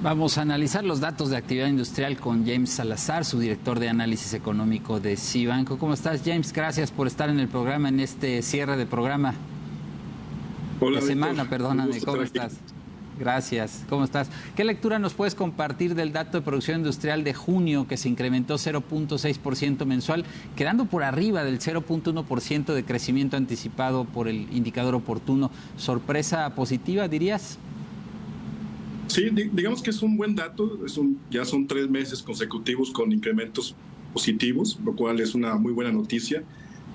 Vamos a analizar los datos de actividad industrial con James Salazar, su director de análisis económico de Cibanco. ¿Cómo estás, James? Gracias por estar en el programa, en este cierre de programa. Hola, de semana, Víctor. Perdóname. ¿Cómo estás? Gracias. ¿Cómo estás? ¿Qué lectura nos puedes compartir del dato de producción industrial de junio, que se incrementó 0.6% mensual, quedando por arriba del 0.1% de crecimiento anticipado por el indicador oportuno? ¿Sorpresa positiva, dirías? Sí, digamos que es un buen dato. Ya son 3 meses consecutivos con incrementos positivos, lo cual es una muy buena noticia.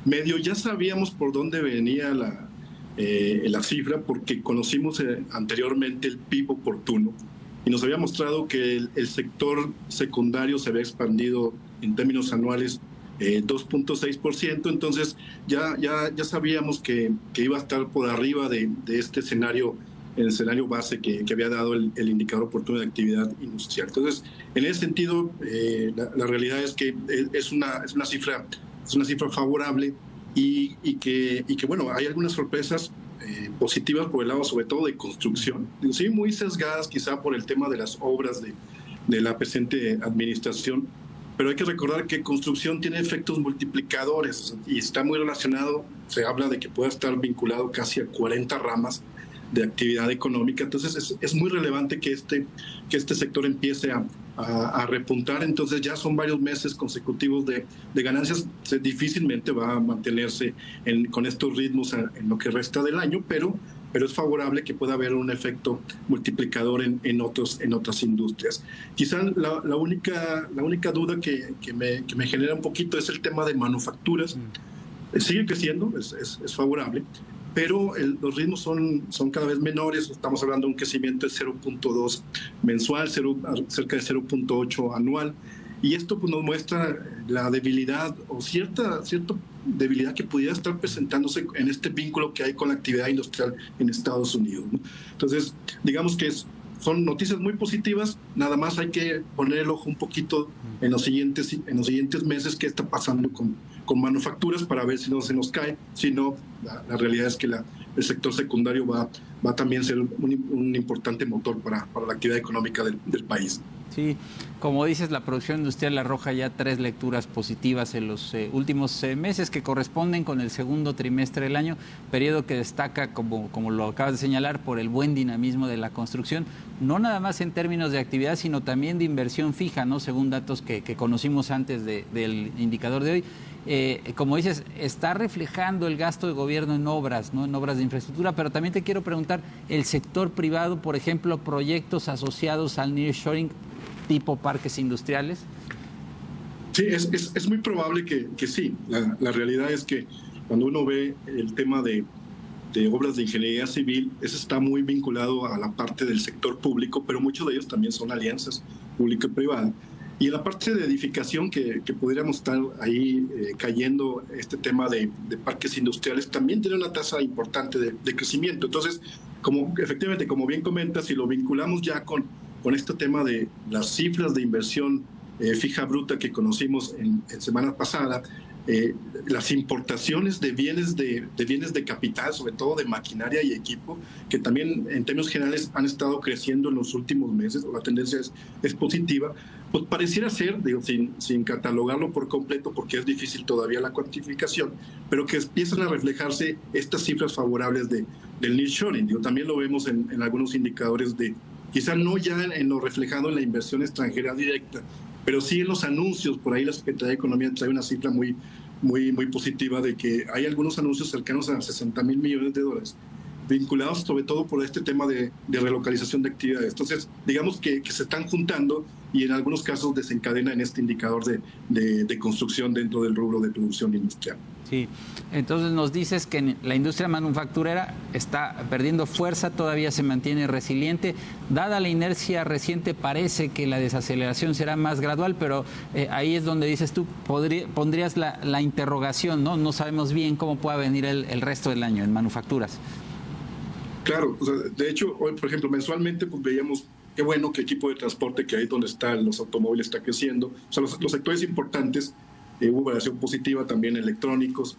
Medio ya sabíamos por dónde venía la cifra, porque conocimos anteriormente el PIB oportuno y nos había mostrado que el sector secundario se había expandido en términos anuales 2.6%. Entonces ya sabíamos que iba a estar por arriba de este escenario, el escenario base que había dado el indicador oportuno de actividad industrial. Entonces, en ese sentido, la realidad es que es una cifra favorable y que bueno, hay algunas sorpresas positivas por el lado sobre todo de construcción, sí, muy sesgadas quizá por el tema de las obras de la presente administración, pero hay que recordar que construcción tiene efectos multiplicadores y está muy relacionado. Se habla de que pueda estar vinculado casi a 40 ramas de actividad económica. Entonces es muy relevante que este sector empiece a repuntar. Entonces ya son varios meses consecutivos de ganancias. Difícilmente va a mantenerse con estos ritmos en lo que resta del año, pero es favorable que pueda haber un efecto multiplicador en otras industrias. Quizá la única duda que me genera un poquito es el tema de manufacturas. Sigue creciendo, es favorable, pero los ritmos son cada vez menores. Estamos hablando de un crecimiento de 0.2 mensual, cerca de 0.8 anual, y esto pues nos muestra la debilidad o cierta debilidad que pudiera estar presentándose en este vínculo que hay con la actividad industrial en Estados Unidos, ¿no? Entonces, digamos que son noticias muy positivas. Nada más hay que poner el ojo un poquito en los siguientes meses qué está pasando con manufacturas, para ver si no se nos cae. Si no, la realidad es que el sector secundario va también a ser un importante motor para la actividad económica del país. Sí, como dices, la producción industrial arroja ya 3 lecturas positivas en los últimos meses, que corresponden con el segundo trimestre del año, periodo que destaca, como lo acabas de señalar, por el buen dinamismo de la construcción, no nada más en términos de actividad, sino también de inversión fija, ¿no? Según datos que conocimos antes del indicador de hoy. Como dices, está reflejando el gasto de gobierno en obras, ¿no? En obras de infraestructura, pero también te quiero preguntar, el sector privado, por ejemplo, proyectos asociados al nearshoring tipo parques industriales. Sí, es muy probable que sí. La realidad es que cuando uno ve el tema de obras de ingeniería civil, eso está muy vinculado a la parte del sector público, pero muchos de ellos también son alianzas público y privada. Y en la parte de edificación, que pudiéramos estar ahí cayendo, este tema de parques industriales también tiene una tasa importante de crecimiento. Entonces, efectivamente, como bien comentas, si lo vinculamos ya con este tema de las cifras de inversión fija bruta que conocimos en semana pasada, las importaciones de bienes de capital, sobre todo de maquinaria y equipo, que también en términos generales han estado creciendo en los últimos meses, o la tendencia es positiva, pues pareciera ser, digo, sin catalogarlo por completo, porque es difícil todavía la cuantificación, pero que empiezan a reflejarse estas cifras favorables del nearshoring. Digo, también lo vemos en algunos indicadores quizá no ya en lo reflejado en la inversión extranjera directa, pero sí en los anuncios. Por ahí la Secretaría de Economía trae una cifra muy positiva de que hay algunos anuncios cercanos a $60,000 millones, vinculados sobre todo por este tema de relocalización de actividades. Entonces, digamos que se están juntando y en algunos casos desencadena en este indicador de construcción dentro del rubro de producción industrial. Sí, entonces nos dices que la industria manufacturera está perdiendo fuerza, todavía se mantiene resiliente. Dada la inercia reciente, parece que la desaceleración será más gradual, pero ahí es donde dices tú, pondrías la interrogación, ¿no? No sabemos bien cómo pueda venir el resto del año en manufacturas. Claro, o sea, de hecho, hoy, por ejemplo, mensualmente pues veíamos qué bueno que equipo de transporte, que ahí es donde están los automóviles, está creciendo. O sea, los sectores importantes, hubo variación positiva también electrónicos.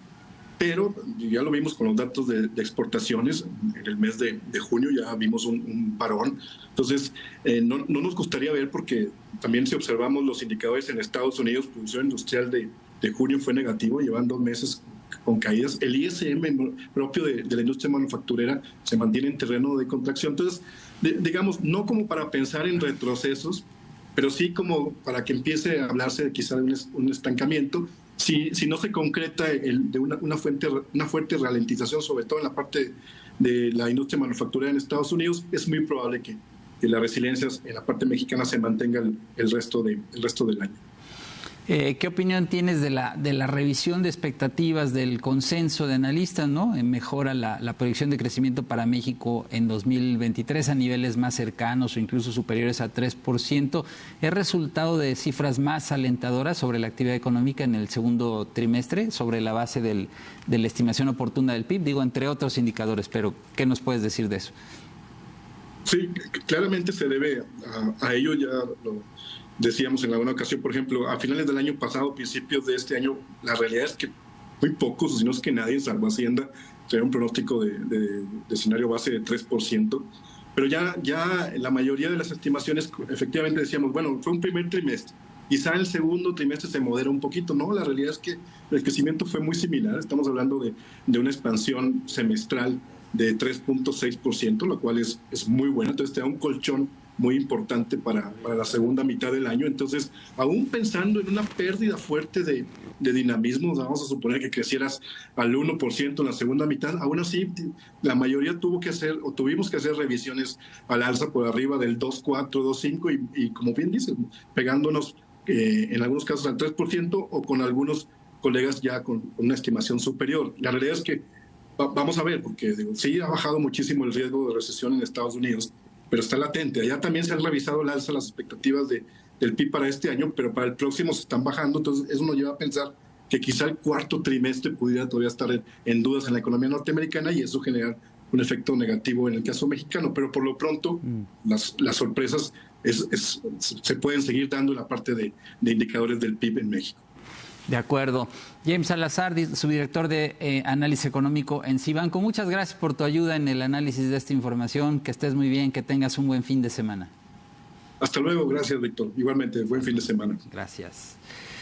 pero ya lo vimos con los datos de exportaciones. En el mes de junio ya vimos un parón. Entonces, no nos gustaría ver, porque también si observamos los indicadores en Estados Unidos, producción industrial de junio fue negativo, llevan 2 meses con caídas. El ISM propio de la industria manufacturera se mantiene en terreno de contracción. Entonces, digamos, no como para pensar en retrocesos, pero sí como para que empiece a hablarse quizá de un estancamiento. Si no se concreta de una fuerte ralentización, sobre todo en la parte de la industria manufacturera en Estados Unidos, es muy probable que la resiliencia en la parte mexicana se mantenga el resto del año. ¿Qué opinión tienes de la revisión de expectativas del consenso de analistas, ¿no? Mejora la proyección de crecimiento para México en 2023 a niveles más cercanos o incluso superiores a 3%. ¿Es resultado de cifras más alentadoras sobre la actividad económica en el segundo trimestre, sobre la base de la estimación oportuna del PIB? Digo, entre otros indicadores, pero ¿qué nos puedes decir de eso? Sí, claramente se debe a ello. Ya lo decíamos en alguna ocasión, por ejemplo, a finales del año pasado, principios de este año, la realidad es que muy pocos, si no es que nadie, salvo Hacienda, traía un pronóstico de escenario base de 3%, pero ya la mayoría de las estimaciones efectivamente decíamos, bueno, fue un primer trimestre, quizá el segundo trimestre se modera un poquito. No, la realidad es que el crecimiento fue muy similar. Estamos hablando de una expansión semestral de 3.6%, lo cual es muy bueno. Entonces te da un colchón muy importante para la segunda mitad del año. Entonces, aún pensando en una pérdida fuerte de dinamismo, vamos a suponer que crecieras al 1% en la segunda mitad, aún así la mayoría tuvimos que hacer revisiones al alza por arriba del 2.4, 2.5 y como bien dicen, pegándonos en algunos casos al 3% o con algunos colegas ya con una estimación superior. La realidad es que vamos a ver, porque sí ha bajado muchísimo el riesgo de recesión en Estados Unidos, pero está latente. Allá también se han revisado al alza las expectativas del PIB para este año, pero para el próximo se están bajando. Entonces eso nos lleva a pensar que quizá el cuarto trimestre pudiera todavía estar en dudas en la economía norteamericana y eso generar un efecto negativo en el caso mexicano. Pero por lo pronto las sorpresas se pueden seguir dando en la parte de indicadores del PIB en México. De acuerdo. James Salazar, subdirector de Análisis Económico en Cibanco. Muchas gracias por tu ayuda en el análisis de esta información. Que estés muy bien, que tengas un buen fin de semana. Hasta luego. Gracias, Víctor. Igualmente, buen fin de semana. Gracias.